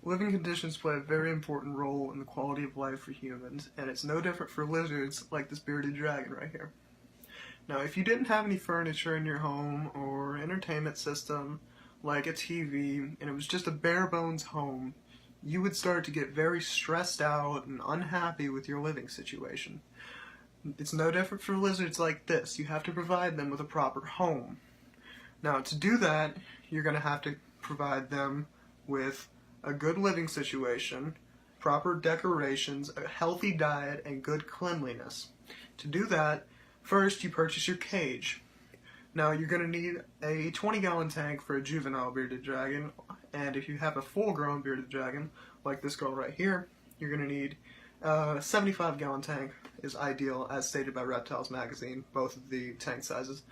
Living conditions play a very important role in the quality of life for humans, and it's no different for lizards like this bearded dragon right here. Now, if you didn't have any furniture in your home or entertainment system, like a TV, and it was just a bare bones home, you would start to get very stressed out and unhappy with your living situation. It's no different for lizards like this. You have to provide them with a proper home. Now, to do that, you're going to have to provide them with a good living situation, proper decorations, a healthy diet, and good cleanliness. To do that, first you purchase your cage. Now you're going to need a 20-gallon tank for a juvenile bearded dragon, and if you have a full-grown bearded dragon, like this girl right here, you're going to need a 75-gallon tank is ideal, as stated by Reptiles Magazine, both of the tank sizes.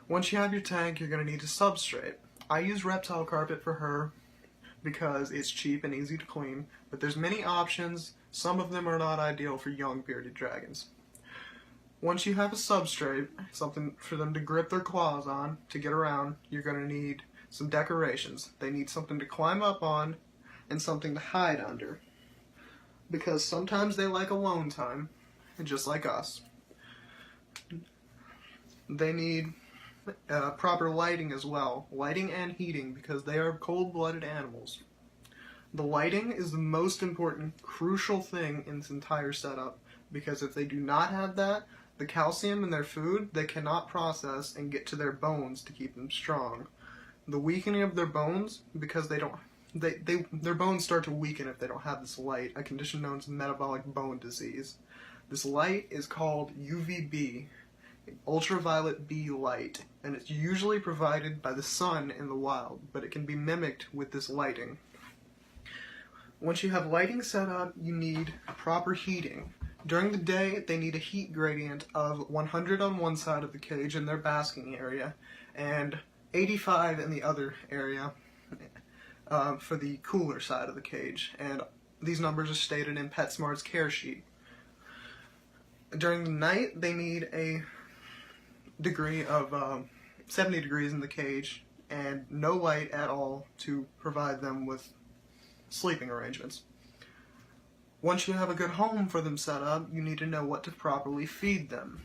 Once you have your tank, you're going to need a substrate. I use reptile carpet for her because it's cheap and easy to clean, but there's many options. Some of them are not ideal for young bearded dragons. Once you have a substrate, something for them to grip their claws on to get around, you're going to need some decorations. They need something to climb up on and something to hide under, because sometimes they like alone time, just like us. They need proper lighting as well, lighting and heating, because they are cold-blooded animals. The lighting is the most important, crucial thing in this entire setup, because if they do not have that, the calcium in their food they cannot process and get to their bones to keep them strong. The weakening of their bones, because their bones start to weaken if they don't have this light, a condition known as metabolic bone disease. This light is called UVB, ultraviolet B light, and it's usually provided by the sun in the wild, but it can be mimicked with this lighting. Once you have lighting set up, you need proper heating. During the day, they need a heat gradient of 100 on one side of the cage in their basking area, and 85 in the other area for the cooler side of the cage, and these numbers are stated in PetSmart's care sheet. During the night, they need a degree of 70 degrees in the cage and no light at all to provide them with sleeping arrangements. Once you have a good home for them set up, you need to know what to properly feed them.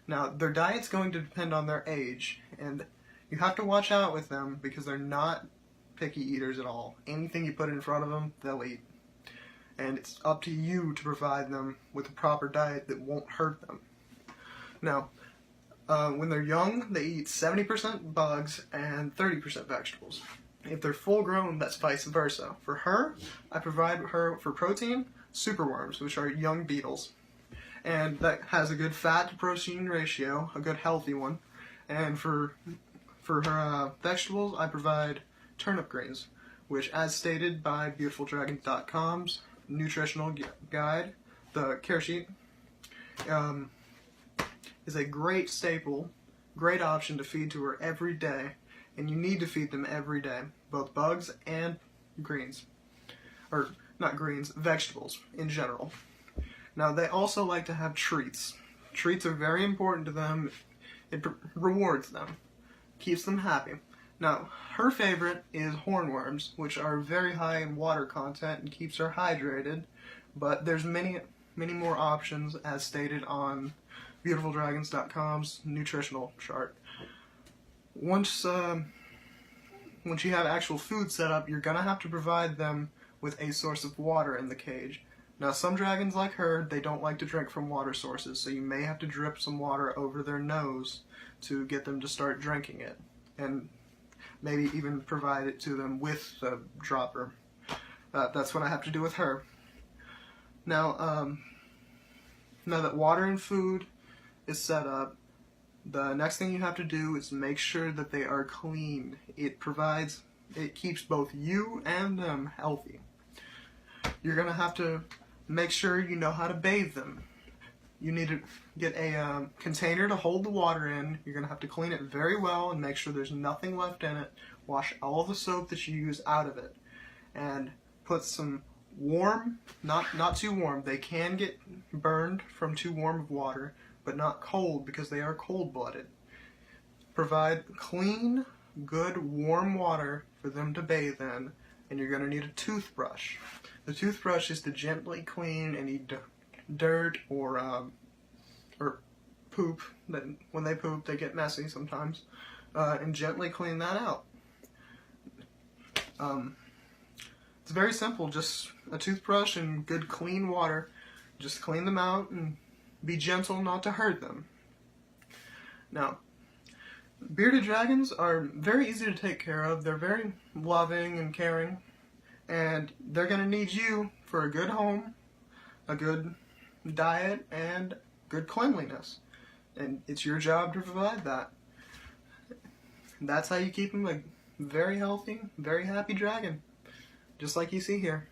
Now, their diet's going to depend on their age, and you have to watch out with them because they're not picky eaters at all. Anything you put in front of them, they'll eat. And it's up to you to provide them with a proper diet that won't hurt them. Now, when they're young, they eat 70% bugs and 30% vegetables. If they're full grown, that's vice versa. For her, I provide her for protein, superworms, which are young beetles. And that has a good fat to protein ratio, a good healthy one. And for her vegetables, I provide turnip greens, which, as stated by BeautifulDragons.com's nutritional guide, the care sheet, is a great staple, great option to feed to her every day, and you need to feed them every day, both bugs and greens, or not greens, vegetables in general. Now, they also like to have treats. Treats are very important to them. It rewards them, keeps them happy. Now, her favorite is hornworms, which are very high in water content and keeps her hydrated, but there's many more options as stated on BeautifulDragons.com's nutritional chart. Once you have actual food set up, you're going to have to provide them with a source of water in the cage. Now, some dragons like her, they don't like to drink from water sources, so you may have to drip some water over their nose to get them to start drinking it, and maybe even provide it to them with the dropper. That's what I have to do with her. Now, now that water and food is set up, the next thing you have to do is make sure that they are clean. It keeps both you and them healthy. You're going to have to make sure you know how to bathe them. You need to get a container to hold the water in. You're going to have to clean it very well and make sure there's nothing left in it. Wash all the soap that you use out of it. And put some warm, not too warm. They can get burned from too warm of water, but not cold because they are cold-blooded. Provide clean, good, warm water for them to bathe in, and you're going to need a toothbrush. The toothbrush is to gently clean any dirt or poop. That when they poop, they get messy sometimes, and gently clean that out. It's very simple, just a toothbrush and good clean water. Just clean them out and be gentle not to hurt them. Now, bearded dragons are very easy to take care of. They're very loving and caring, and they're going to need you for a good home, a good diet, and good cleanliness. And it's your job to provide that. That's how you keep them a very healthy, very happy dragon, just like you see here.